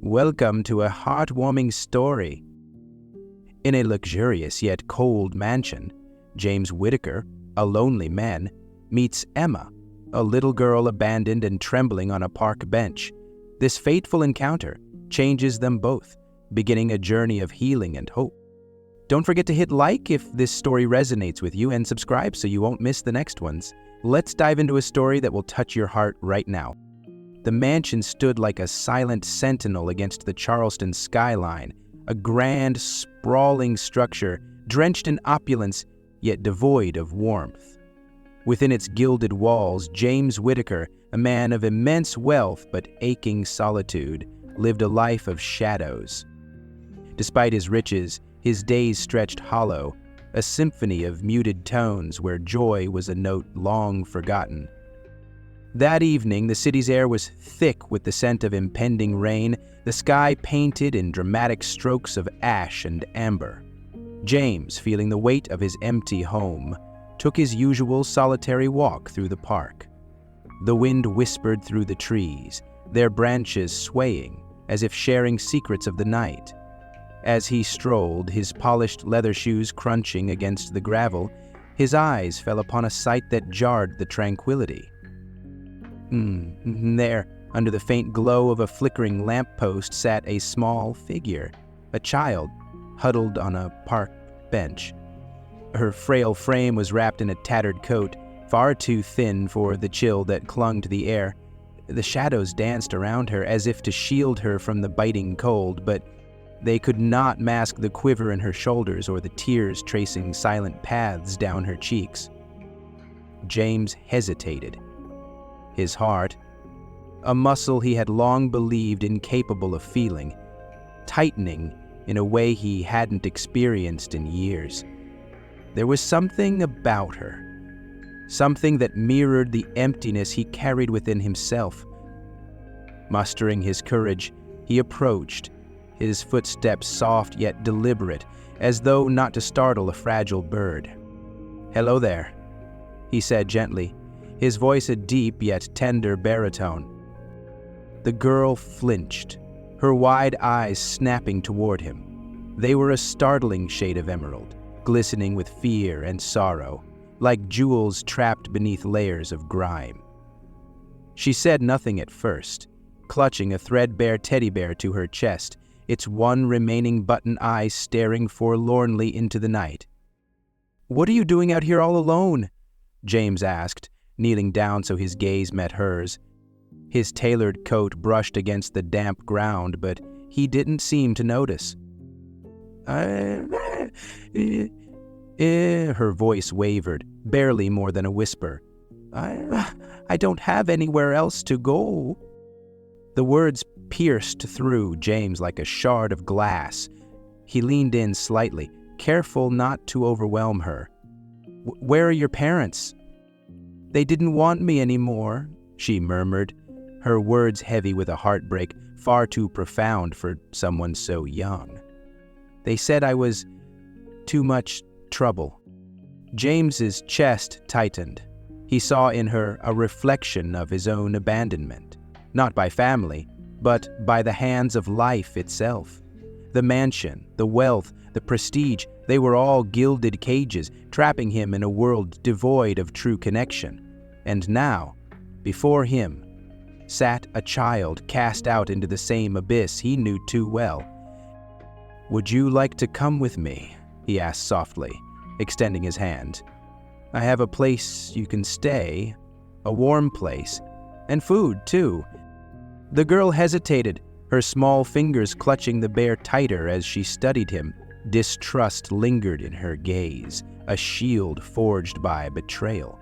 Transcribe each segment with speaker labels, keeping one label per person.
Speaker 1: Welcome to a heartwarming story. In a luxurious yet cold mansion, James Whitaker, a lonely man, meets Emma, a little girl abandoned and trembling on a park bench. This fateful encounter changes them both, beginning a journey of healing and hope. Don't forget to hit like if this story resonates with you and subscribe so you won't miss the next ones. Let's dive into a story that will touch your heart right now. The mansion stood like a silent sentinel against the Charleston skyline, a grand, sprawling structure drenched in opulence yet devoid of warmth. Within its gilded walls, James Whitaker, a man of immense wealth but aching solitude, lived a life of shadows. Despite his riches, his days stretched hollow, a symphony of muted tones where joy was a note long forgotten. That evening, the city's air was thick with the scent of impending rain, the sky painted in dramatic strokes of ash and amber. James, feeling the weight of his empty home, took his usual solitary walk through the park. The wind whispered through the trees, their branches swaying as if sharing secrets of the night. As he strolled, his polished leather shoes crunching against the gravel, his eyes fell upon a sight that jarred the tranquility. There, under the faint glow of a flickering lamppost, sat a small figure, a child, huddled on a park bench. Her frail frame was wrapped in a tattered coat, far too thin for the chill that clung to the air. The shadows danced around her as if to shield her from the biting cold, but they could not mask the quiver in her shoulders or the tears tracing silent paths down her cheeks. James hesitated. His heart, a muscle he had long believed incapable of feeling, tightening in a way he hadn't experienced in years. There was something about her, something that mirrored the emptiness he carried within himself. Mustering his courage, he approached, his footsteps soft yet deliberate, as though not to startle a fragile bird. "Hello there," he said gently, his voice a deep yet tender baritone. The girl flinched, her wide eyes snapping toward him. They were a startling shade of emerald, glistening with fear and sorrow, like jewels trapped beneath layers of grime. She said nothing at first, clutching a threadbare teddy bear to her chest, its one remaining button eye staring forlornly into the night. "What are you doing out here all alone?" James asked, kneeling down so his gaze met hers. His tailored coat brushed against the damp ground, but he didn't seem to notice. Her voice wavered, barely more than a whisper. I don't have anywhere else to go." The words pierced through James like a shard of glass. He leaned in slightly, careful not to overwhelm her. "Where are your parents?" "They didn't want me anymore," she murmured, her words heavy with a heartbreak far too profound for someone so young. "They said I was too much trouble." James's chest tightened. He saw in her a reflection of his own abandonment, not by family, but by the hands of life itself. The mansion, the wealth, the prestige, they were all gilded cages, trapping him in a world devoid of true connection. And now, before him, sat a child cast out into the same abyss he knew too well. "Would you like to come with me?" he asked softly, extending his hand. "I have a place you can stay, a warm place, and food, too." The girl hesitated, her small fingers clutching the bear tighter as she studied him. Distrust lingered in her gaze, a shield forged by betrayal.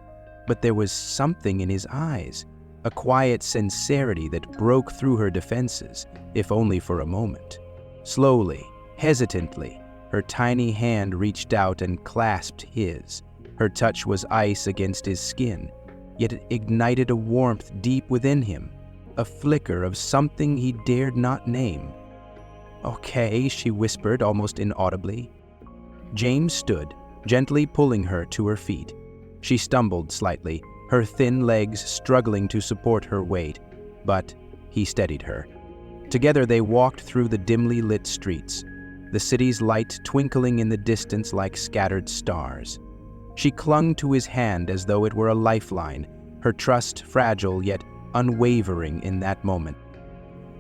Speaker 1: But there was something in his eyes, a quiet sincerity that broke through her defenses, if only for a moment. Slowly, hesitantly, her tiny hand reached out and clasped his. Her touch was ice against his skin, yet it ignited a warmth deep within him, a flicker of something he dared not name. "Okay," she whispered almost inaudibly. James stood, gently pulling her to her feet. She stumbled slightly, her thin legs struggling to support her weight, but he steadied her. Together they walked through the dimly lit streets, the city's light twinkling in the distance like scattered stars. She clung to his hand as though it were a lifeline, her trust fragile yet unwavering in that moment.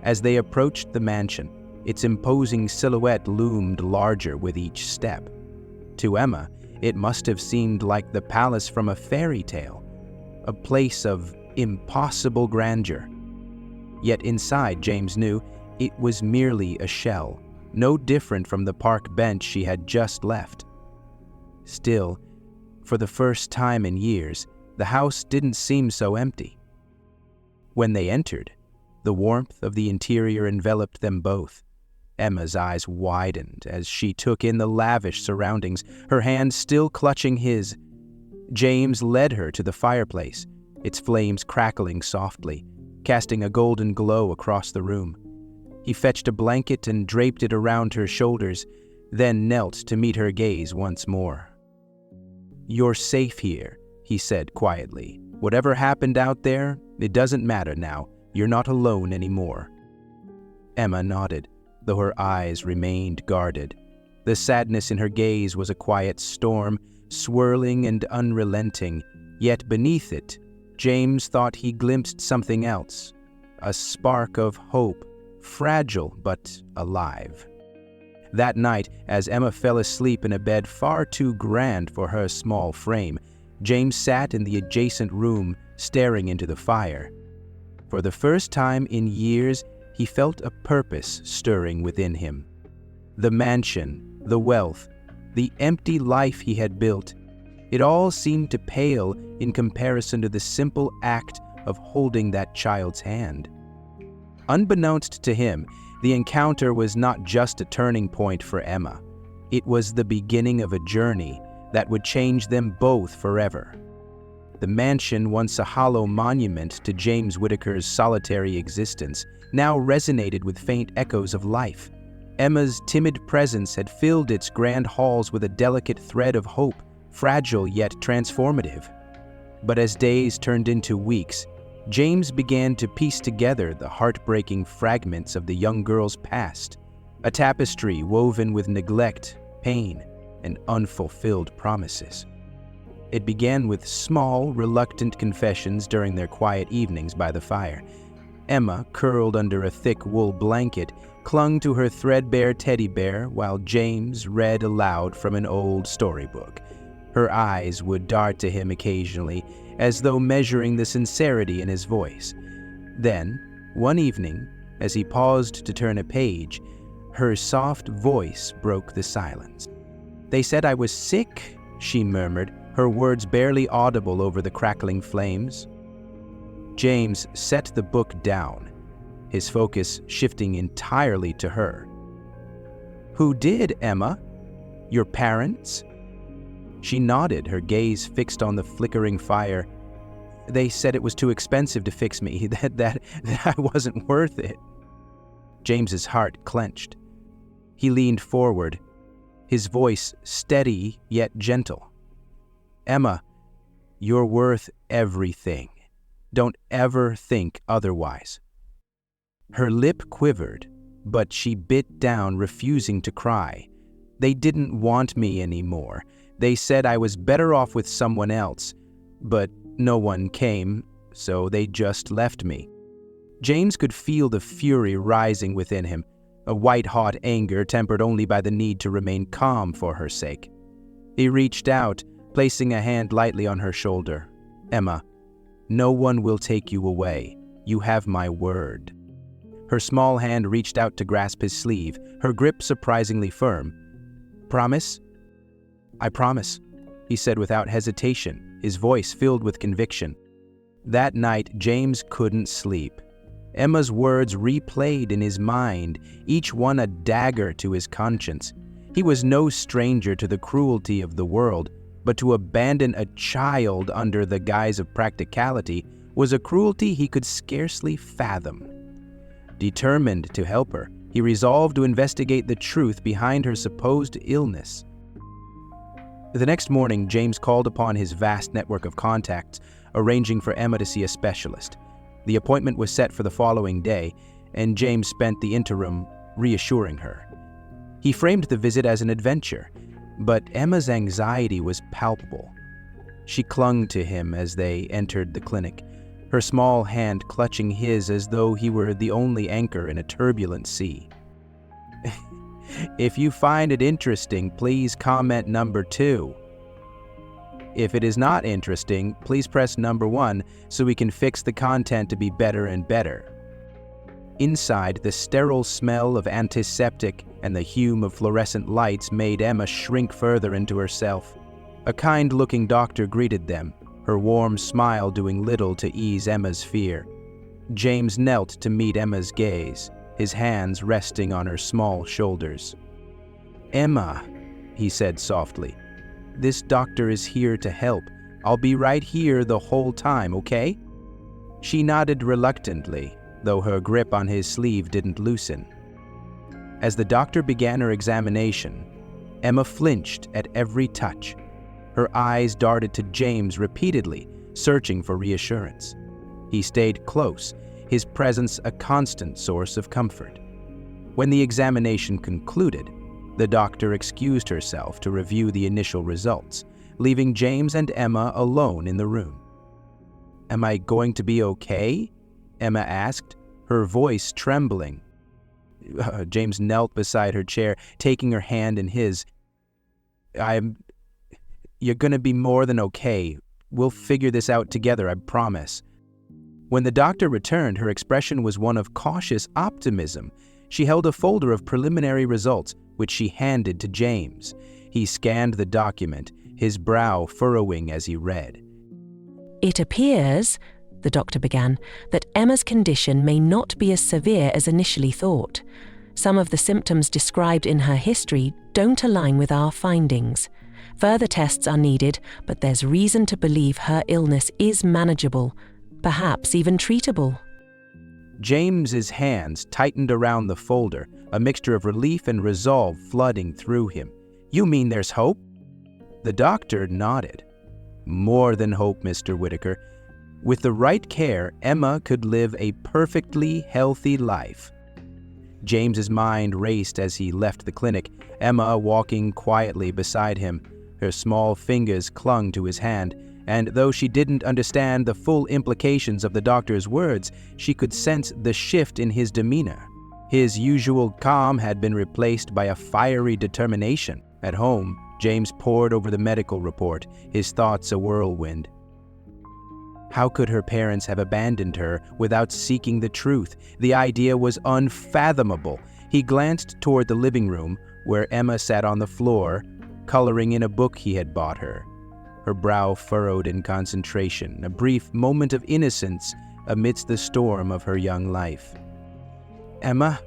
Speaker 1: As they approached the mansion, its imposing silhouette loomed larger with each step. To Emma, it must have seemed like the palace from a fairy tale, a place of impossible grandeur. Yet inside, James knew, it was merely a shell, no different from the park bench she had just left. Still, for the first time in years, the house didn't seem so empty. When they entered, the warmth of the interior enveloped them both. Emma's eyes widened as she took in the lavish surroundings, her hand still clutching his. James led her to the fireplace, its flames crackling softly, casting a golden glow across the room. He fetched a blanket and draped it around her shoulders, then knelt to meet her gaze once more. "You're safe here," he said quietly. "Whatever happened out there, it doesn't matter now. You're not alone anymore." Emma nodded, though her eyes remained guarded. The sadness in her gaze was a quiet storm, swirling and unrelenting, yet beneath it, James thought he glimpsed something else, a spark of hope, fragile but alive. That night, as Emma fell asleep in a bed far too grand for her small frame, James sat in the adjacent room, staring into the fire. For the first time in years, he felt a purpose stirring within him. The mansion, the wealth, the empty life he had built, it all seemed to pale in comparison to the simple act of holding that child's hand. Unbeknownst to him, the encounter was not just a turning point for Emma. It was the beginning of a journey that would change them both forever. The mansion, once a hollow monument to James Whitaker's solitary existence, now resonated with faint echoes of life. Emma's timid presence had filled its grand halls with a delicate thread of hope, fragile yet transformative. But as days turned into weeks, James began to piece together the heartbreaking fragments of the young girl's past, a tapestry woven with neglect, pain, and unfulfilled promises. It began with small, reluctant confessions during their quiet evenings by the fire. Emma, curled under a thick wool blanket, clung to her threadbare teddy bear while James read aloud from an old storybook. Her eyes would dart to him occasionally, as though measuring the sincerity in his voice. Then, one evening, as he paused to turn a page, her soft voice broke the silence. "They said I was sick," she murmured, her words barely audible over the crackling flames. James set the book down, his focus shifting entirely to her. "Who did, Emma? Your parents?" She nodded, her gaze fixed on the flickering fire. "They said it was too expensive to fix me, that I wasn't worth it." James's heart clenched. He leaned forward, his voice steady yet gentle. "Emma, you're worth everything. Don't ever think otherwise." Her lip quivered, but she bit down, refusing to cry. "They didn't want me anymore. They said I was better off with someone else, but no one came, so they just left me." James could feel the fury rising within him, a white-hot anger tempered only by the need to remain calm for her sake. He reached out, placing a hand lightly on her shoulder. "Emma, no one will take you away. You have my word." Her small hand reached out to grasp his sleeve, her grip surprisingly firm. "Promise?" "I promise," he said without hesitation, his voice filled with conviction. That night, James couldn't sleep. Emma's words replayed in his mind, each one a dagger to his conscience. He was no stranger to the cruelty of the world, but to abandon a child under the guise of practicality was a cruelty he could scarcely fathom. Determined to help her, he resolved to investigate the truth behind her supposed illness. The next morning, James called upon his vast network of contacts, arranging for Emma to see a specialist. The appointment was set for the following day, and James spent the interim reassuring her. He framed the visit as an adventure, but Emma's anxiety was palpable. She clung to him as they entered the clinic, her small hand clutching his as though he were the only anchor in a turbulent sea. If you find it interesting, please comment number 2. If it is not interesting, please press number 1 so we can fix the content to be better and better. Inside, the sterile smell of antiseptic and the hume of fluorescent lights made Emma shrink further into herself. A kind-looking doctor greeted them, her warm smile doing little to ease Emma's fear. James knelt to meet Emma's gaze, his hands resting on her small shoulders. "Emma," he said softly, "this doctor is here to help. I'll be right here the whole time, okay?" She nodded reluctantly, though her grip on his sleeve didn't loosen. As the doctor began her examination, Emma flinched at every touch. Her eyes darted to James repeatedly, searching for reassurance. He stayed close, his presence a constant source of comfort. When the examination concluded, the doctor excused herself to review the initial results, leaving James and Emma alone in the room. "Am I going to be okay?" Emma asked, her voice trembling. James knelt beside her chair, taking her hand in his. You're going to be more than okay. We'll figure this out together, I promise." When the doctor returned, her expression was one of cautious optimism. She held a folder of preliminary results, which she handed to James. He scanned the document, his brow furrowing as he read.
Speaker 2: "It appears," the doctor began, "that Emma's condition may not be as severe as initially thought. Some of the symptoms described in her history don't align with our findings. Further tests are needed, but there's reason to believe her illness is manageable, perhaps even treatable."
Speaker 1: James's hands tightened around the folder, a mixture of relief and resolve flooding through him. "You mean there's hope?" The doctor nodded. "More than hope, Mr. Whitaker. With the right care, Emma could live a perfectly healthy life." James's mind raced as he left the clinic, Emma walking quietly beside him. Her small fingers clung to his hand, and though she didn't understand the full implications of the doctor's words, she could sense the shift in his demeanor. His usual calm had been replaced by a fiery determination. At home, James pored over the medical report, his thoughts a whirlwind. How could her parents have abandoned her without seeking the truth? The idea was unfathomable. He glanced toward the living room, where Emma sat on the floor, coloring in a book he had bought her. Her brow furrowed in concentration, a brief moment of innocence amidst the storm of her young life. "Emma,"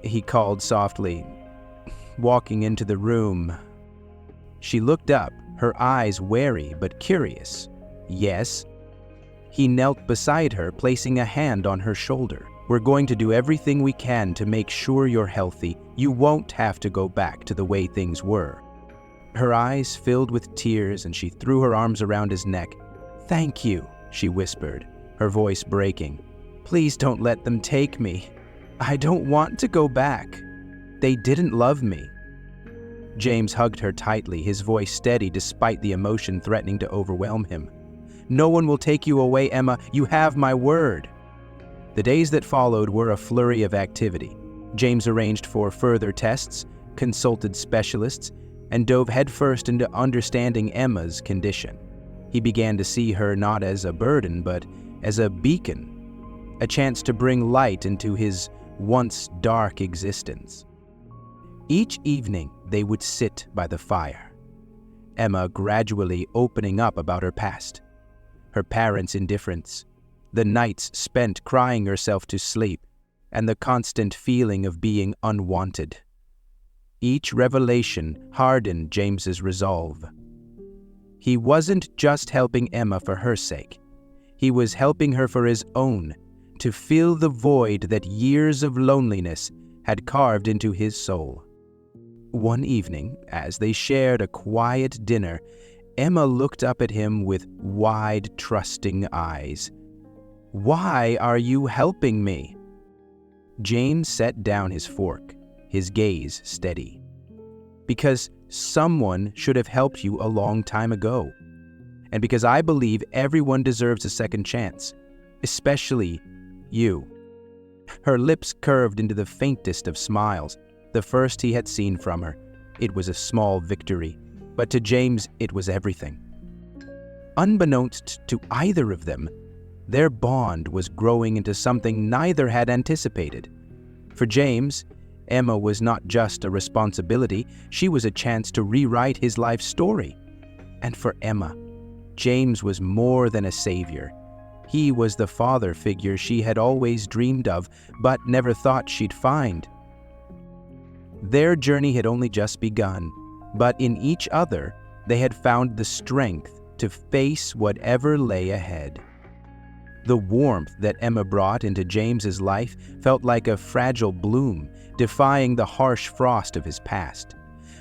Speaker 1: he called softly, walking into the room. She looked up, her eyes wary but curious. "Yes?" He knelt beside her, placing a hand on her shoulder. "We're going to do everything we can to make sure you're healthy. You won't have to go back to the way things were." Her eyes filled with tears, and she threw her arms around his neck. "Thank you," she whispered, her voice breaking. "Please don't let them take me. I don't want to go back. They didn't love me." James hugged her tightly, his voice steady despite the emotion threatening to overwhelm him. "No one will take you away, Emma. You have my word." The days that followed were a flurry of activity. James arranged for further tests, consulted specialists, and dove headfirst into understanding Emma's condition. He began to see her not as a burden, but as a beacon, a chance to bring light into his once dark existence. Each evening, they would sit by the fire, Emma gradually opening up about her past, her parents' indifference, the nights spent crying herself to sleep, and the constant feeling of being unwanted. Each revelation hardened James's resolve. He wasn't just helping Emma for her sake. He was helping her for his own, to fill the void that years of loneliness had carved into his soul. One evening, as they shared a quiet dinner, Emma looked up at him with wide, trusting eyes. "Why are you helping me?" James set down his fork, his gaze steady. Because someone should have helped you a long time ago. And because I believe everyone deserves a second chance, especially you. Her lips curved into the faintest of smiles, the first he had seen from her. It was a small victory, but to James it was everything. Unbeknownst to either of them, their bond was growing into something neither had anticipated. For James, Emma was not just a responsibility, she was a chance to rewrite his life story. And for Emma, James was more than a savior. He was the father figure she had always dreamed of, but never thought she'd find. Their journey had only just begun, but in each other, they had found the strength to face whatever lay ahead. The warmth that Emma brought into James's life felt like a fragile bloom, defying the harsh frost of his past.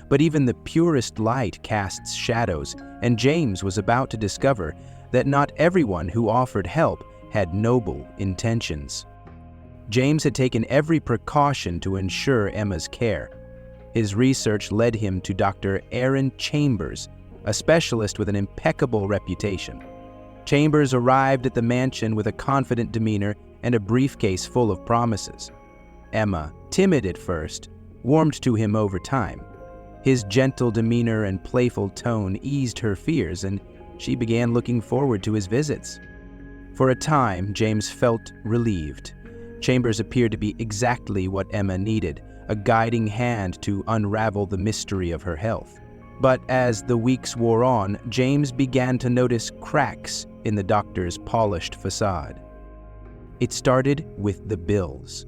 Speaker 1: But even the purest light casts shadows, and James was about to discover that not everyone who offered help had noble intentions. James had taken every precaution to ensure Emma's care. His research led him to Dr. Aaron Chambers, a specialist with an impeccable reputation. Chambers arrived at the mansion with a confident demeanor and a briefcase full of promises. Emma, timid at first, warmed to him over time. His gentle demeanor and playful tone eased her fears, and she began looking forward to his visits. For a time, James felt relieved. Chambers appeared to be exactly what Emma needed, a guiding hand to unravel the mystery of her health. But as the weeks wore on, James began to notice cracks in the doctor's polished facade. It started with the bills.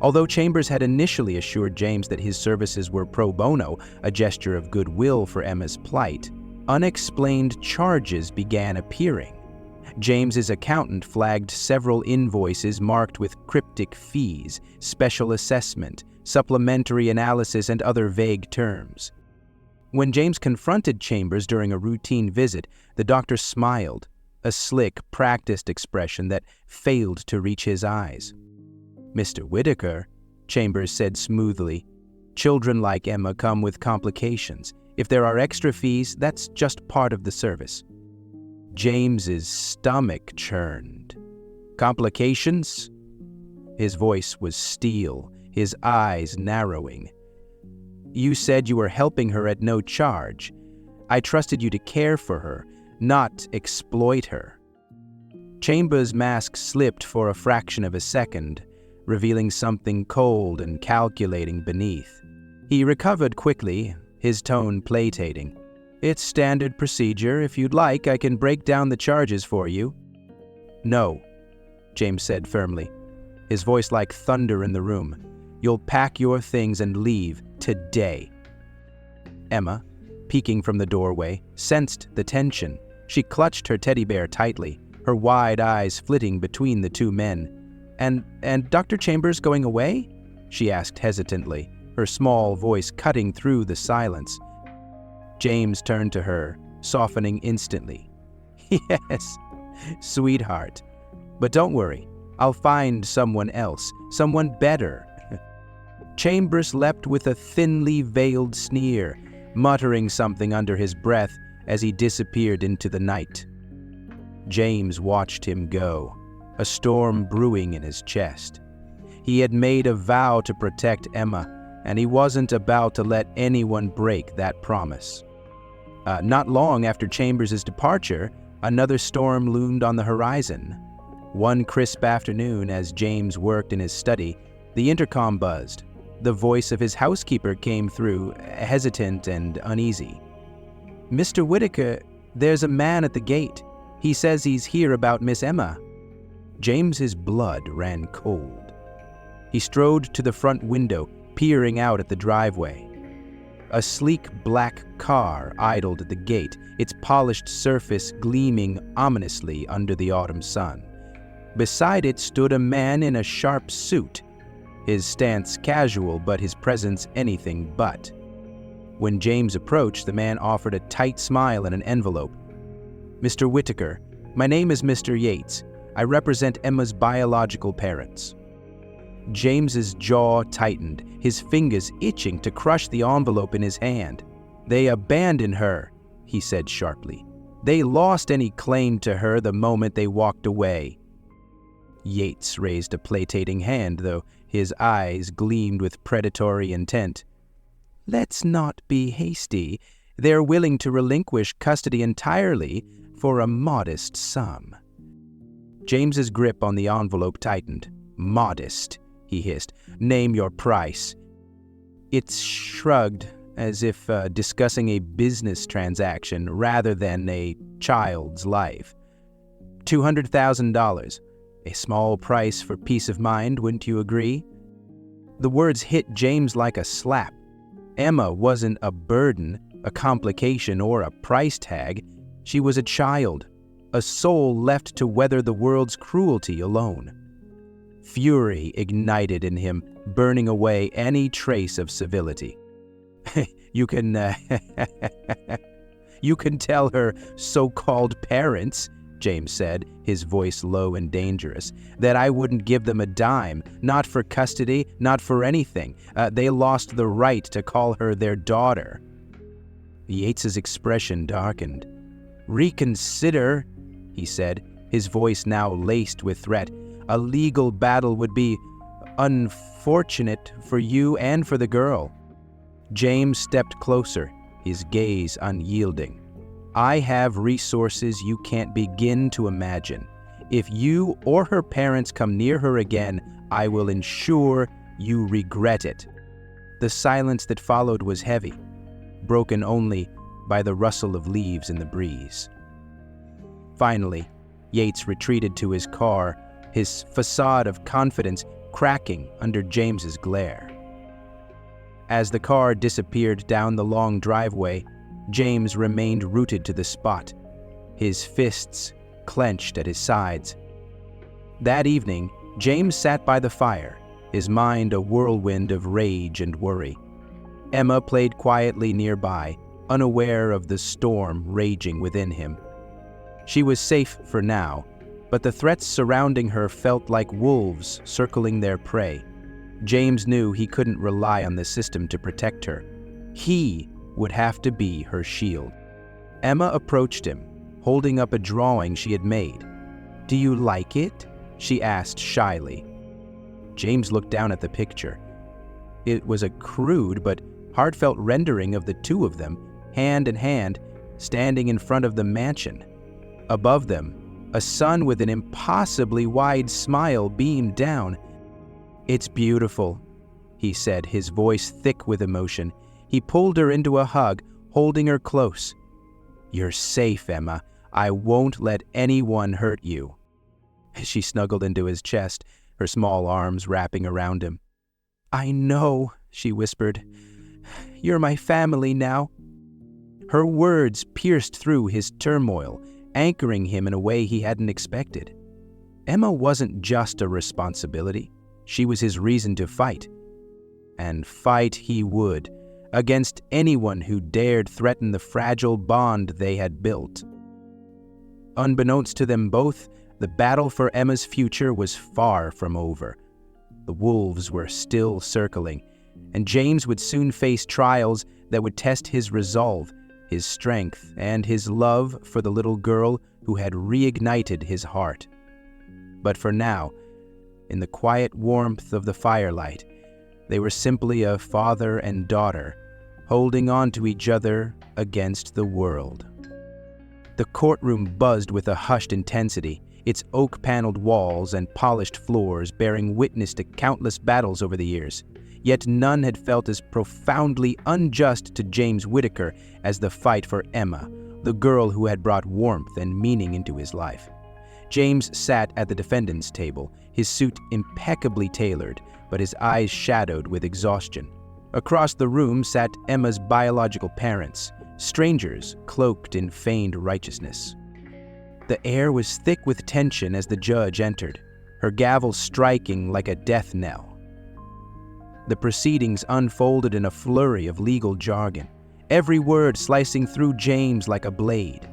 Speaker 1: Although Chambers had initially assured James that his services were pro bono, a gesture of goodwill for Emma's plight, unexplained charges began appearing. James's accountant flagged several invoices marked with cryptic fees, special assessment, supplementary analysis, and other vague terms. When James confronted Chambers during a routine visit, the doctor smiled, a slick, practiced expression that failed to reach his eyes. "Mr. Whitaker," Chambers said smoothly, "children like Emma come with complications. If there are extra fees, that's just part of the service." James's stomach churned. "Complications?" His voice was steel, his eyes narrowing. "You said you were helping her at no charge. I trusted you to care for her, not exploit her." Chambers' mask slipped for a fraction of a second, revealing something cold and calculating beneath. He recovered quickly, his tone placating. "It's standard procedure. If you'd like, I can break down the charges for you." "No," James said firmly, his voice like thunder in the room. "You'll pack your things and leave today." Emma, peeking from the doorway, sensed the tension. She clutched her teddy bear tightly, her wide eyes flitting between the two men. And Dr. Chambers going away?" she asked hesitantly, her small voice cutting through the silence. James turned to her, softening instantly. "Yes, sweetheart. But don't worry, I'll find someone else, someone better." Chambers leapt with a thinly veiled sneer, muttering something under his breath as he disappeared into the night. James watched him go, a storm brewing in his chest. He had made a vow to protect Emma, and he wasn't about to let anyone break that promise. Not long after Chambers' departure, another storm loomed on the horizon. One crisp afternoon, as James worked in his study, the intercom buzzed. The voice of his housekeeper came through, hesitant and uneasy. "Mr. Whitaker, there's a man at the gate. He says he's here about Miss Emma." James's blood ran cold. He strode to the front window, peering out at the driveway. A sleek black car idled at the gate, its polished surface gleaming ominously under the autumn sun. Beside it stood a man in a sharp suit, his stance casual but his presence anything but. When James approached, the man offered a tight smile and an envelope. "Mr. Whitaker, my name is Mr. Yates. I represent Emma's biological parents." James's jaw tightened, his fingers itching to crush the envelope in his hand. "They abandoned her," he said sharply. "They lost any claim to her the moment they walked away." Yates raised a placating hand, though his eyes gleamed with predatory intent. "Let's not be hasty. They're willing to relinquish custody entirely for a modest sum." James's grip on the envelope tightened. "Modest," he hissed. "Name your price." It shrugged, as if discussing a business transaction rather than a child's life. $200,000. A small price for peace of mind, wouldn't you agree? The words hit James like a slap. Emma wasn't a burden, a complication, or a price tag. She was a child, a soul left to weather the world's cruelty alone. Fury ignited in him, burning away any trace of civility. You can tell her so-called parents," James said, his voice low and dangerous, "that I wouldn't give them a dime, not for custody, not for anything. They lost the right to call her their daughter." Yates's expression darkened. "Reconsider," he said, his voice now laced with threat. "A legal battle would be unfortunate for you and for the girl." James stepped closer, his gaze unyielding. "I have resources you can't begin to imagine. If you or her parents come near her again, I will ensure you regret it." The silence that followed was heavy, broken only by the rustle of leaves in the breeze. Finally, Yates retreated to his car, his facade of confidence cracking under James's glare. As the car disappeared down the long driveway, James remained rooted to the spot, his fists clenched at his sides. That evening, James sat by the fire, his mind a whirlwind of rage and worry. Emma played quietly nearby, unaware of the storm raging within him. She was safe for now, but the threats surrounding her felt like wolves circling their prey. James knew he couldn't rely on the system to protect her. He would have to be her shield. Emma approached him, holding up a drawing she had made. "Do you like it?" she asked shyly. James looked down at the picture. It was a crude but heartfelt rendering of the two of them, hand in hand, standing in front of the mansion. Above them, a sun with an impossibly wide smile beamed down. "It's beautiful," he said, his voice thick with emotion. He pulled her into a hug, holding her close. "You're safe, Emma. I won't let anyone hurt you." She snuggled into his chest, her small arms wrapping around him. "I know," she whispered. "You're my family now." Her words pierced through his turmoil, anchoring him in a way he hadn't expected. Emma wasn't just a responsibility. She was his reason to fight. And fight he would, against anyone who dared threaten the fragile bond they had built. Unbeknownst to them both, the battle for Emma's future was far from over. The wolves were still circling, and James would soon face trials that would test his resolve, his strength, and his love for the little girl who had reignited his heart. But for now, in the quiet warmth of the firelight, they were simply a father and daughter, holding on to each other against the world. The courtroom buzzed with a hushed intensity, its oak-paneled walls and polished floors bearing witness to countless battles over the years. Yet none had felt as profoundly unjust to James Whitaker as the fight for Emma, the girl who had brought warmth and meaning into his life. James sat at the defendant's table, his suit impeccably tailored, but his eyes shadowed with exhaustion. Across the room sat Emma's biological parents, strangers cloaked in feigned righteousness. The air was thick with tension as the judge entered, her gavel striking like a death knell. The proceedings unfolded in a flurry of legal jargon, every word slicing through James like a blade.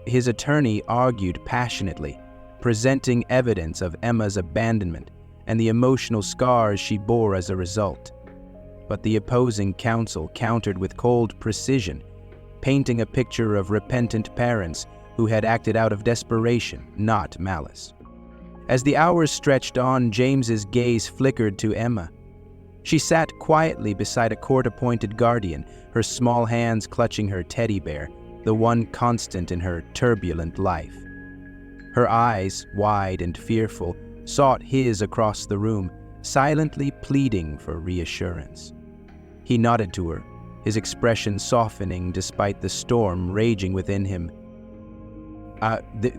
Speaker 1: His attorney argued passionately, presenting evidence of Emma's abandonment and the emotional scars she bore as a result. But the opposing counsel countered with cold precision, painting a picture of repentant parents who had acted out of desperation, not malice. As the hours stretched on, James's gaze flickered to Emma. She sat quietly beside a court-appointed guardian, her small hands clutching her teddy bear, the one constant in her turbulent life. Her eyes, wide and fearful, sought his across the room, silently pleading for reassurance. He nodded to her, his expression softening despite the storm raging within him.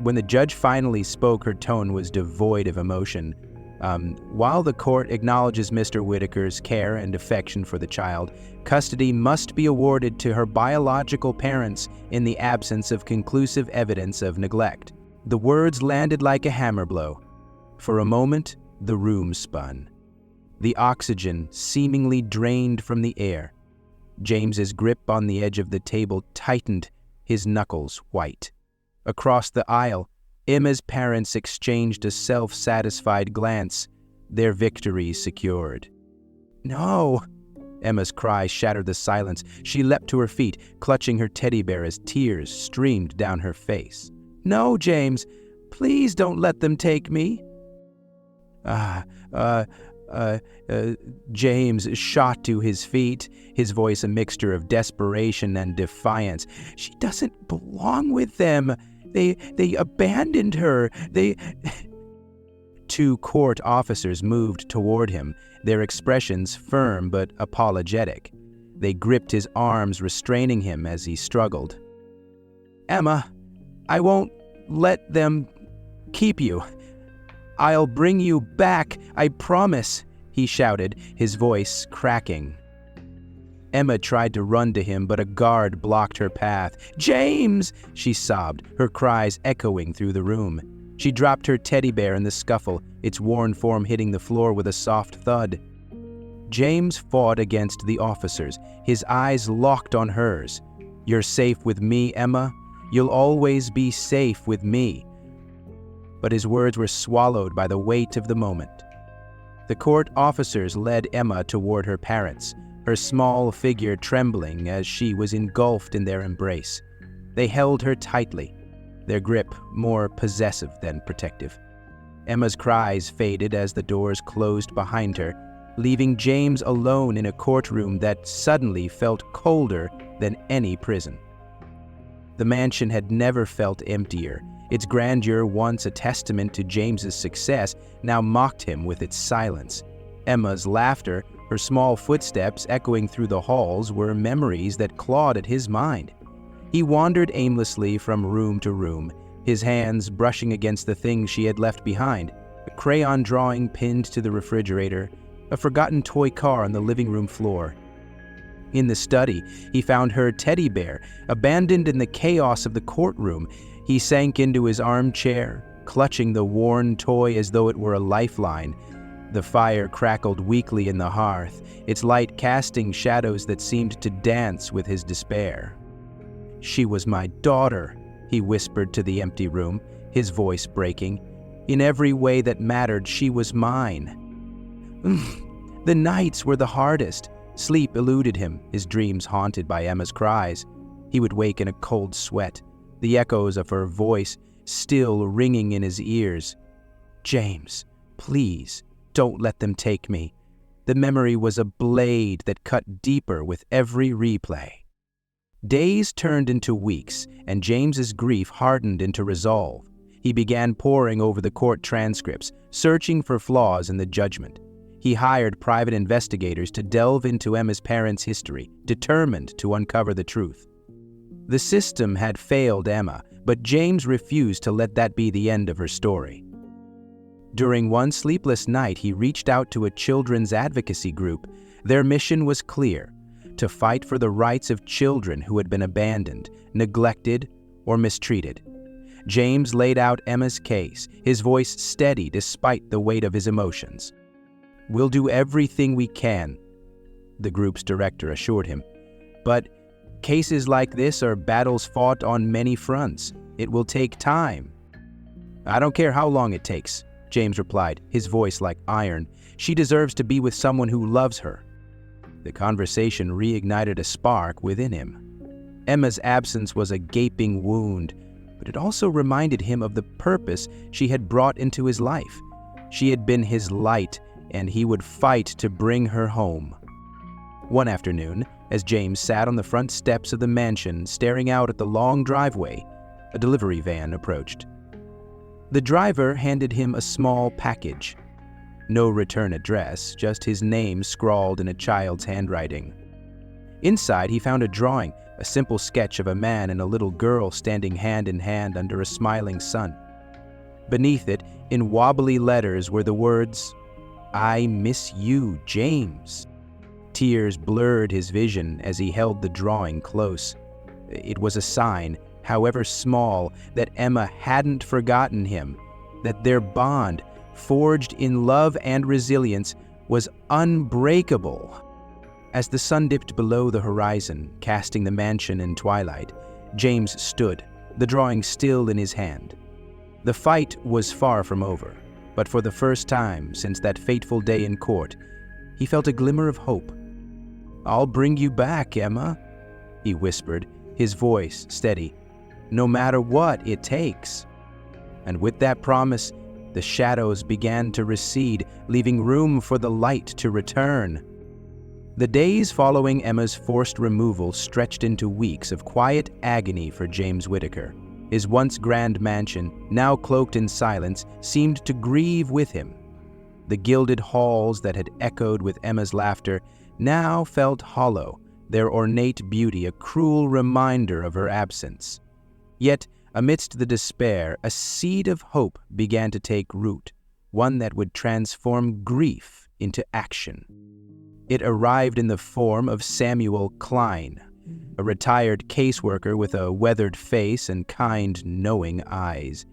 Speaker 1: When the judge finally spoke, her tone was devoid of emotion. While the court acknowledges Mr. Whitaker's care and affection for the child, custody must be awarded to her biological parents in the absence of conclusive evidence of neglect. The words landed like a hammer blow. For a moment, the room spun. The oxygen seemingly drained from the air. James's grip on the edge of the table tightened, his knuckles white. Across the aisle, Emma's parents exchanged a self-satisfied glance, their victory secured. "No!" Emma's cry shattered the silence. She leapt to her feet, clutching her teddy bear as tears streamed down her face. "No, James! Please don't let them take me!" James shot to his feet, his voice a mixture of desperation and defiance. "She doesn't belong with them. They abandoned her. Two court officers moved toward him, their expressions firm but apologetic. They gripped his arms, restraining him as he struggled. "Emma, I won't let them keep you. I'll bring you back, I promise," he shouted, his voice cracking. Emma tried to run to him, but a guard blocked her path. "James!" she sobbed, her cries echoing through the room. She dropped her teddy bear in the scuffle, its worn form hitting the floor with a soft thud. James fought against the officers, his eyes locked on hers. "You're safe with me, Emma. You'll always be safe with me." But his words were swallowed by the weight of the moment. The court officers led Emma toward her parents, her small figure trembling as she was engulfed in their embrace. They held her tightly, their grip more possessive than protective. Emma's cries faded as the doors closed behind her, leaving James alone in a courtroom that suddenly felt colder than any prison. The mansion had never felt emptier. Its grandeur, once a testament to James's success, now mocked him with its silence. Emma's laughter, her small footsteps echoing through the halls, were memories that clawed at his mind. He wandered aimlessly from room to room, his hands brushing against the things she had left behind, a crayon drawing pinned to the refrigerator, a forgotten toy car on the living room floor. In the study, he found her teddy bear, abandoned in the chaos of the courtroom. He sank into his armchair, clutching the worn toy as though it were a lifeline. The fire crackled weakly in the hearth, its light casting shadows that seemed to dance with his despair. "She was my daughter," he whispered to the empty room, his voice breaking. "In every way that mattered, she was mine." The nights were the hardest. Sleep eluded him, his dreams haunted by Emma's cries. He would wake in a cold sweat, the echoes of her voice still ringing in his ears. "James, please, don't let them take me." The memory was a blade that cut deeper with every replay. Days turned into weeks, and James's grief hardened into resolve. He began poring over the court transcripts, searching for flaws in the judgment. He hired private investigators to delve into Emma's parents' history, determined to uncover the truth. The system had failed Emma, but James refused to let that be the end of her story. During one sleepless night, he reached out to a children's advocacy group. Their mission was clear: to fight for the rights of children who had been abandoned, neglected, or mistreated. James laid out Emma's case, his voice steady despite the weight of his emotions. "We'll do everything we can," the group's director assured him. "But cases like this are battles fought on many fronts. It will take time." "I don't care how long it takes," James replied, his voice like iron. "She deserves to be with someone who loves her." The conversation reignited a spark within him. Emma's absence was a gaping wound, but it also reminded him of the purpose she had brought into his life. She had been his light, and he would fight to bring her home. One afternoon, as James sat on the front steps of the mansion staring out at the long driveway, a delivery van approached. The driver handed him a small package. No return address, just his name scrawled in a child's handwriting. Inside, he found a drawing, a simple sketch of a man and a little girl standing hand in hand under a smiling sun. Beneath it, in wobbly letters, were the words, "I miss you, James." Tears blurred his vision as he held the drawing close. It was a sign, however small, that Emma hadn't forgotten him, that their bond, forged in love and resilience, was unbreakable. As the sun dipped below the horizon, casting the mansion in twilight, James stood, the drawing still in his hand. The fight was far from over, but for the first time since that fateful day in court, he felt a glimmer of hope. "I'll bring you back, Emma," he whispered, his voice steady, "no matter what it takes." And with that promise, the shadows began to recede, leaving room for the light to return. The days following Emma's forced removal stretched into weeks of quiet agony for James Whitaker. His once grand mansion, now cloaked in silence, seemed to grieve with him. The gilded halls that had echoed with Emma's laughter now felt hollow, their ornate beauty a cruel reminder of her absence. Yet, amidst the despair, a seed of hope began to take root, one that would transform grief into action. It arrived in the form of Samuel Klein, a retired caseworker with a weathered face and kind, knowing eyes.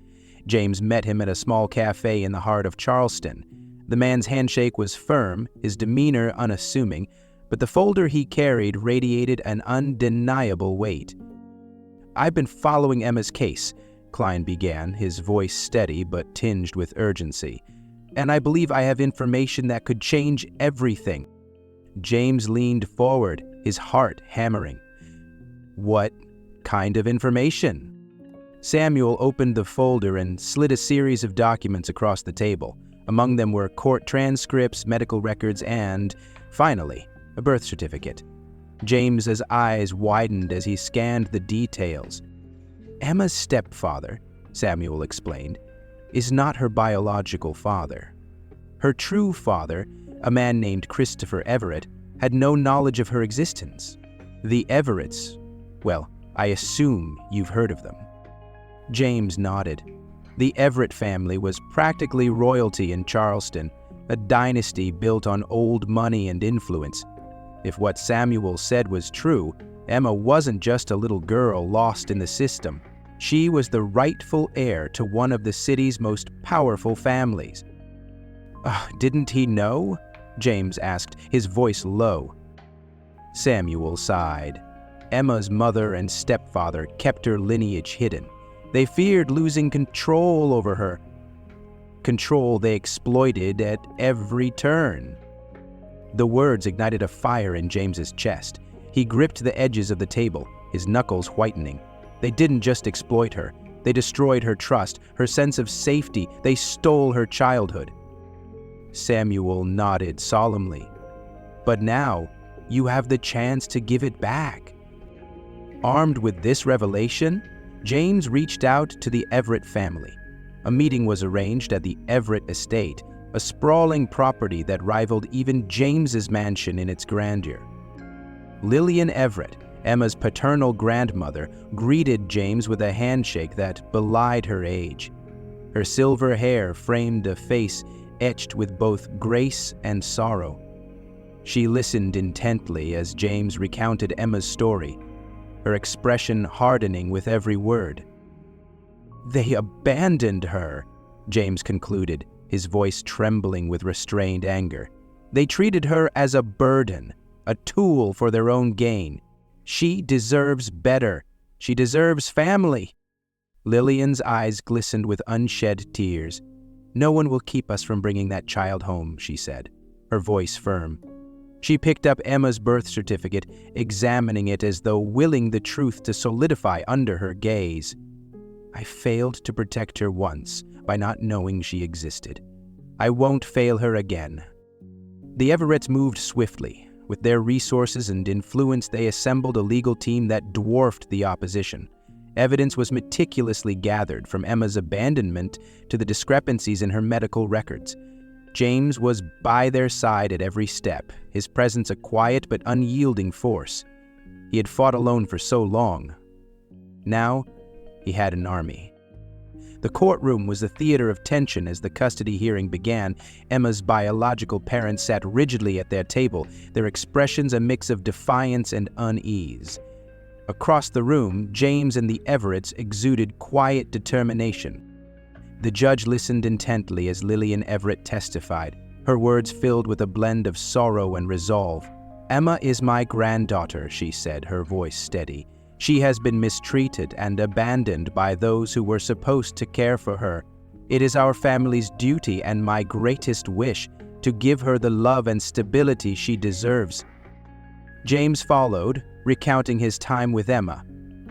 Speaker 1: James met him at a small cafe in the heart of Charleston. The man's handshake was firm, his demeanor unassuming, but the folder he carried radiated an undeniable weight. "I've been following Emma's case," Klein began, his voice steady but tinged with urgency, "and I believe I have information that could change everything." James leaned forward, his heart hammering. "What kind of information?" Samuel opened the folder and slid a series of documents across the table. Among them were court transcripts, medical records, and, finally, a birth certificate. James's eyes widened as he scanned the details. "Emma's stepfather," Samuel explained, "is not her biological father. Her true father, a man named Christopher Everett, had no knowledge of her existence. The Everetts, well, I assume you've heard of them." James nodded. The Everett family was practically royalty in Charleston, a dynasty built on old money and influence. If what Samuel said was true, Emma wasn't just a little girl lost in the system. She was the rightful heir to one of the city's most powerful families. Didn't he know?" James asked, his voice low. Samuel sighed. Emma's mother and stepfather kept her lineage hidden. They feared losing control over her. Control they exploited at every turn. The words ignited a fire in James's chest. He gripped the edges of the table, his knuckles whitening. They didn't just exploit her. They destroyed her trust, her sense of safety. They stole her childhood. Samuel nodded solemnly. "But now, you have the chance to give it back." Armed with this revelation, James reached out to the Everett family. A meeting was arranged at the Everett estate, a sprawling property that rivaled even James's mansion in its grandeur. Lillian Everett, Emma's paternal grandmother, greeted James with a handshake that belied her age. Her silver hair framed a face etched with both grace and sorrow. She listened intently as James recounted Emma's story, her expression hardening with every word. "They abandoned her," James concluded, his voice trembling with restrained anger. "They treated her as a burden, a tool for their own gain. She deserves better. She deserves family." Lillian's eyes glistened with unshed tears. "No one will keep us from bringing that child home," she said, her voice firm. She picked up Emma's birth certificate, examining it as though willing the truth to solidify under her gaze. "I failed to protect her once by not knowing she existed. I won't fail her again." The Everetts moved swiftly. With their resources and influence, they assembled a legal team that dwarfed the opposition. Evidence was meticulously gathered, from Emma's abandonment to the discrepancies in her medical records. James was by their side at every step, his presence a quiet but unyielding force. He had fought alone for so long. Now, he had an army. The courtroom was a theater of tension as the custody hearing began. Emma's biological parents sat rigidly at their table, their expressions a mix of defiance and unease. Across the room, James and the Everetts exuded quiet determination. The judge listened intently as Lillian Everett testified, her words filled with a blend of sorrow and resolve. "Emma is my granddaughter," she said, her voice steady. "She has been mistreated and abandoned by those who were supposed to care for her. It is our family's duty and my greatest wish to give her the love and stability she deserves." James followed, recounting his time with Emma.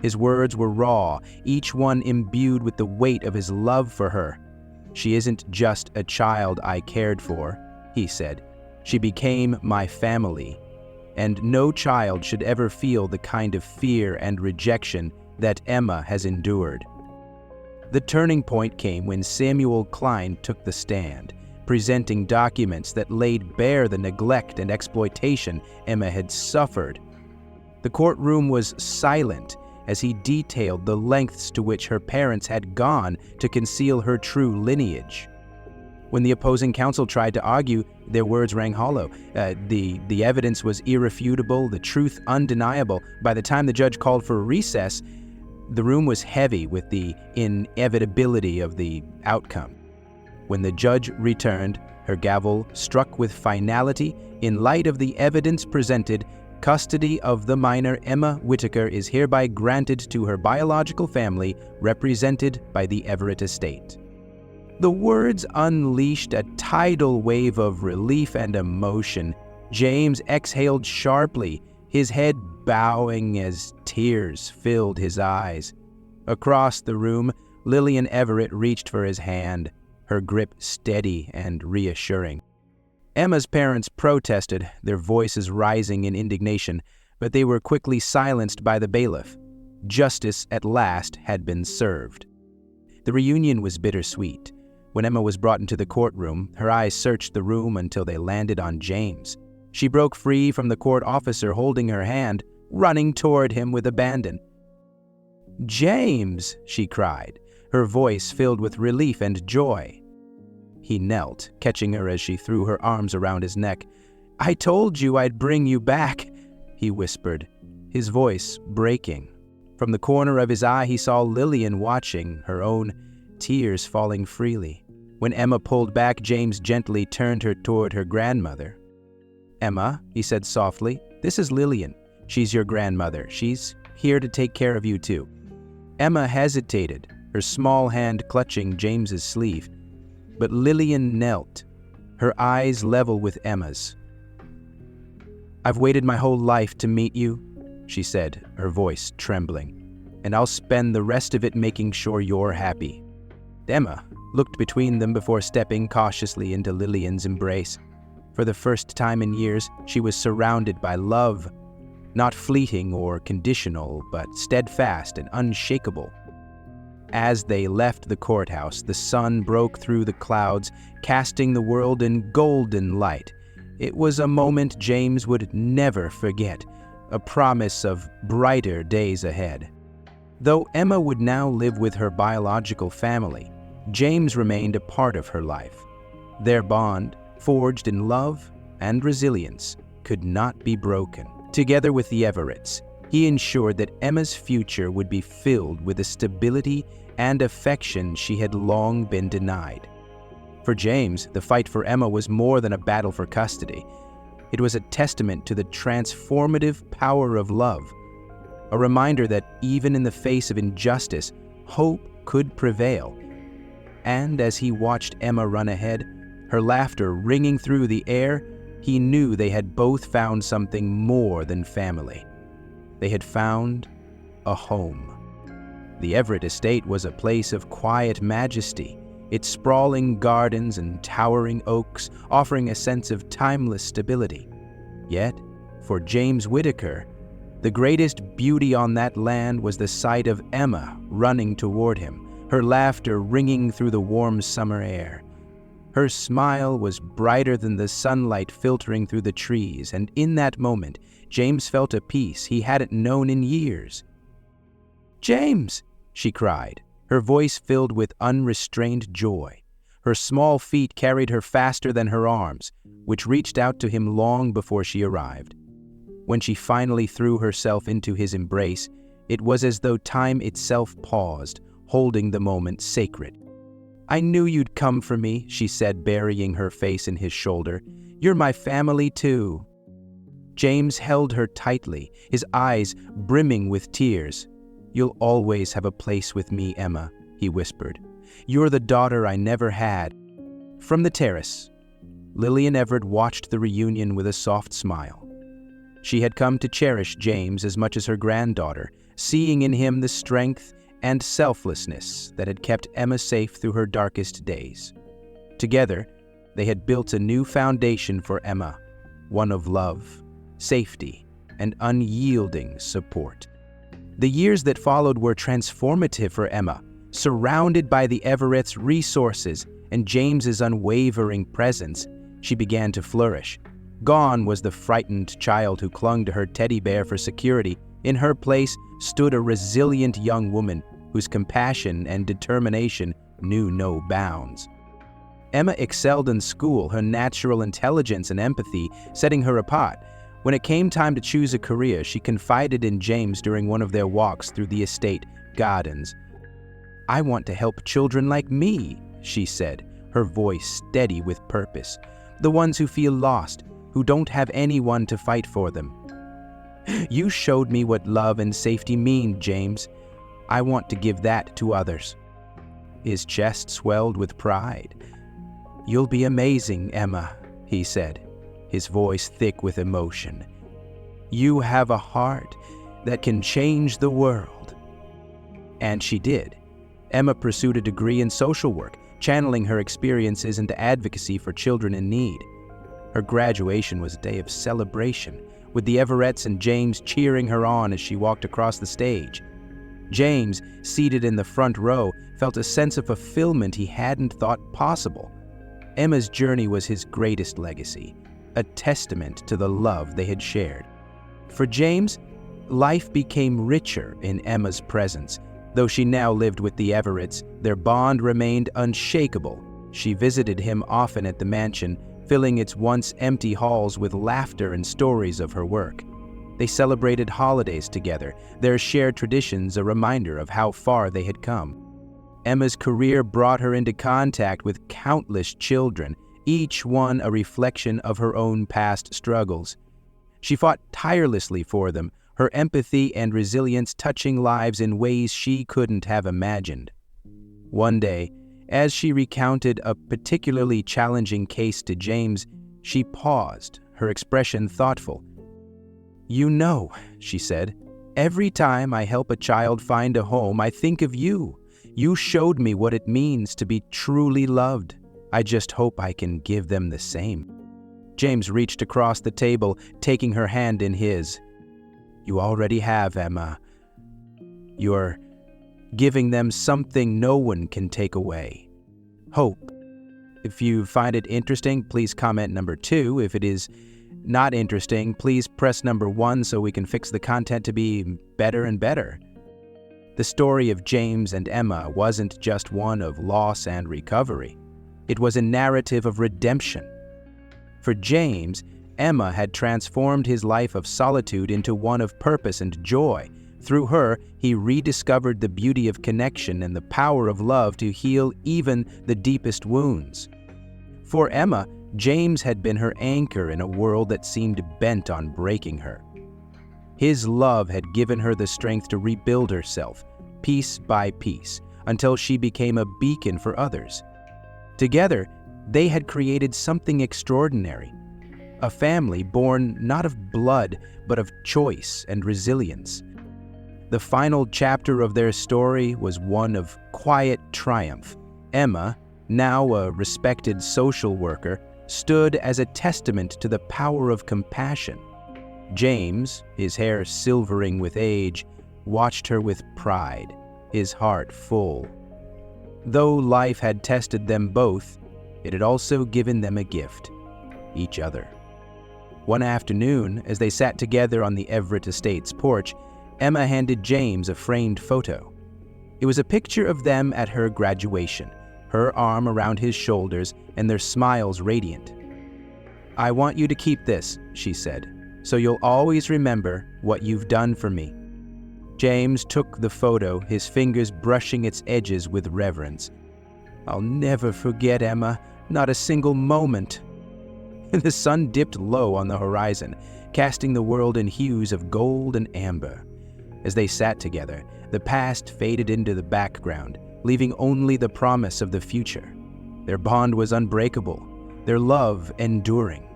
Speaker 1: His words were raw, each one imbued with the weight of his love for her. "She isn't just a child I cared for," he said. "She became my family. And no child should ever feel the kind of fear and rejection that Emma has endured." The turning point came when Samuel Klein took the stand, presenting documents that laid bare the neglect and exploitation Emma had suffered. The courtroom was silent as he detailed the lengths to which her parents had gone to conceal her true lineage. When the opposing counsel tried to argue, their words rang hollow. The evidence was irrefutable, the truth undeniable. By the time the judge called for a recess, the room was heavy with the inevitability of the outcome. When the judge returned, her gavel struck with finality. "In light of the evidence presented, custody of the minor Emma Whitaker is hereby granted to her biological family, represented by the Everett estate." The words unleashed a tidal wave of relief and emotion. James exhaled sharply, his head bowing as tears filled his eyes. Across the room, Lillian Everett reached for his hand, her grip steady and reassuring. Emma's parents protested, their voices rising in indignation, but they were quickly silenced by the bailiff. Justice at last had been served. The reunion was bittersweet. When Emma was brought into the courtroom, her eyes searched the room until they landed on James. She broke free from the court officer holding her hand, running toward him with abandon. "James!" she cried, her voice filled with relief and joy. He knelt, catching her as she threw her arms around his neck. "I told you I'd bring you back," he whispered, his voice breaking. From the corner of his eye, he saw Lillian watching, her own tears falling freely. When Emma pulled back, James gently turned her toward her grandmother. "Emma," he said softly, "this is Lillian. She's your grandmother. She's here to take care of you too." Emma hesitated, her small hand clutching James's sleeve. But Lillian knelt, her eyes level with Emma's. "I've waited my whole life to meet you," she said, her voice trembling, "and I'll spend the rest of it making sure you're happy." Emma looked between them before stepping cautiously into Lillian's embrace. For the first time in years, she was surrounded by love, not fleeting or conditional, but steadfast and unshakable. As they left the courthouse, the sun broke through the clouds, casting the world in golden light. It was a moment James would never forget, a promise of brighter days ahead. Though Emma would now live with her biological family, James remained a part of her life. Their bond, forged in love and resilience, could not be broken. Together with the Everetts, he ensured that Emma's future would be filled with the stability and affection she had long been denied. For James, the fight for Emma was more than a battle for custody. It was a testament to the transformative power of love, a reminder that even in the face of injustice, hope could prevail. And as he watched Emma run ahead, her laughter ringing through the air, he knew they had both found something more than family. They had found a home. The Everett estate was a place of quiet majesty, its sprawling gardens and towering oaks offering a sense of timeless stability. Yet, for James Whitaker, the greatest beauty on that land was the sight of Emma running toward him, her laughter ringing through the warm summer air. Her smile was brighter than the sunlight filtering through the trees, and in that moment, James felt a peace he hadn't known in years. "James!" she cried, her voice filled with unrestrained joy. Her small feet carried her faster than her arms, which reached out to him long before she arrived. When she finally threw herself into his embrace, it was as though time itself paused, holding the moment sacred. "I knew you'd come for me," she said, burying her face in his shoulder. "You're my family, too." James held her tightly, his eyes brimming with tears. "You'll always have a place with me, Emma," he whispered. "You're the daughter I never had." From the terrace, Lillian Everett watched the reunion with a soft smile. She had come to cherish James as much as her granddaughter, seeing in him the strength and selflessness that had kept Emma safe through her darkest days. Together, they had built a new foundation for Emma, one of love, safety, and unyielding support. The years that followed were transformative for Emma. Surrounded by the Everett's resources and James's unwavering presence, she began to flourish. Gone was the frightened child who clung to her teddy bear for security. In her place stood a resilient young woman whose compassion and determination knew no bounds. Emma excelled in school, her natural intelligence and empathy setting her apart. When it came time to choose a career, she confided in James during one of their walks through the estate gardens. "I want to help children like me," she said, her voice steady with purpose. "The ones who feel lost, who don't have anyone to fight for them. You showed me what love and safety mean, James. I want to give that to others." His chest swelled with pride. "You'll be amazing, Emma," he said, his voice thick with emotion. "You have a heart that can change the world." And she did. Emma pursued a degree in social work, channeling her experiences into advocacy for children in need. Her graduation was a day of celebration, with the Everetts and James cheering her on as she walked across the stage. James, seated in the front row, felt a sense of fulfillment he hadn't thought possible. Emma's journey was his greatest legacy, a testament to the love they had shared. For James, life became richer in Emma's presence. Though she now lived with the Everetts, their bond remained unshakable. She visited him often at the mansion, filling its once empty halls with laughter and stories of her work. They celebrated holidays together, their shared traditions a reminder of how far they had come. Emma's career brought her into contact with countless children, each one a reflection of her own past struggles. She fought tirelessly for them, her empathy and resilience touching lives in ways she couldn't have imagined. One day, as she recounted a particularly challenging case to James, she paused, her expression thoughtful. "You know," she said, "every time I help a child find a home, I think of you. You showed me what it means to be truly loved. I just hope I can give them the same." James reached across the table, taking her hand in his. "You already have, Emma. You're giving them something no one can take away. Hope. If you find it interesting, please comment number 2. If it is not interesting, please press number 1 so we can fix the content to be better and better." The story of James and Emma wasn't just one of loss and recovery. It was a narrative of redemption. For James, Emma had transformed his life of solitude into one of purpose and joy. Through her, he rediscovered the beauty of connection and the power of love to heal even the deepest wounds. For Emma, James had been her anchor in a world that seemed bent on breaking her. His love had given her the strength to rebuild herself, piece by piece, until she became a beacon for others. Together, they had created something extraordinary, a family born not of blood, but of choice and resilience. The final chapter of their story was one of quiet triumph. Emma, now a respected social worker, stood as a testament to the power of compassion. James, his hair silvering with age, watched her with pride, his heart full. Though life had tested them both, it had also given them a gift, each other. One afternoon, as they sat together on the Everett Estates porch, Emma handed James a framed photo. It was a picture of them at her graduation, her arm around his shoulders and their smiles radiant. "I want you to keep this," she said, "so you'll always remember what you've done for me." James took the photo, his fingers brushing its edges with reverence. "I'll never forget, Emma, not a single moment." The sun dipped low on the horizon, casting the world in hues of gold and amber. As they sat together, the past faded into the background, leaving only the promise of the future. Their bond was unbreakable, their love enduring,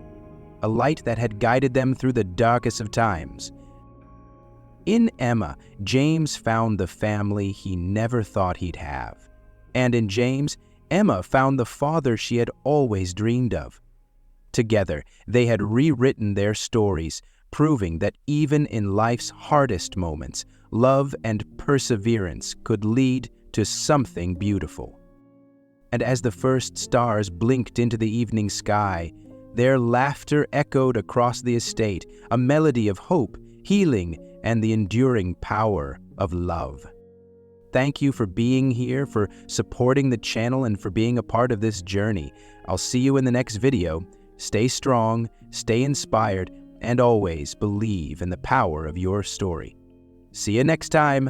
Speaker 1: a light that had guided them through the darkest of times. In Emma, James found the family he never thought he'd have. And in James, Emma found the father she had always dreamed of. Together, they had rewritten their stories, proving that even in life's hardest moments, love and perseverance could lead to something beautiful. And as the first stars blinked into the evening sky, their laughter echoed across the estate, a melody of hope, healing, and the enduring power of love. Thank you for being here, for supporting the channel, and for being a part of this journey. I'll see you in the next video. Stay strong, stay inspired, and always believe in the power of your story. See you next time.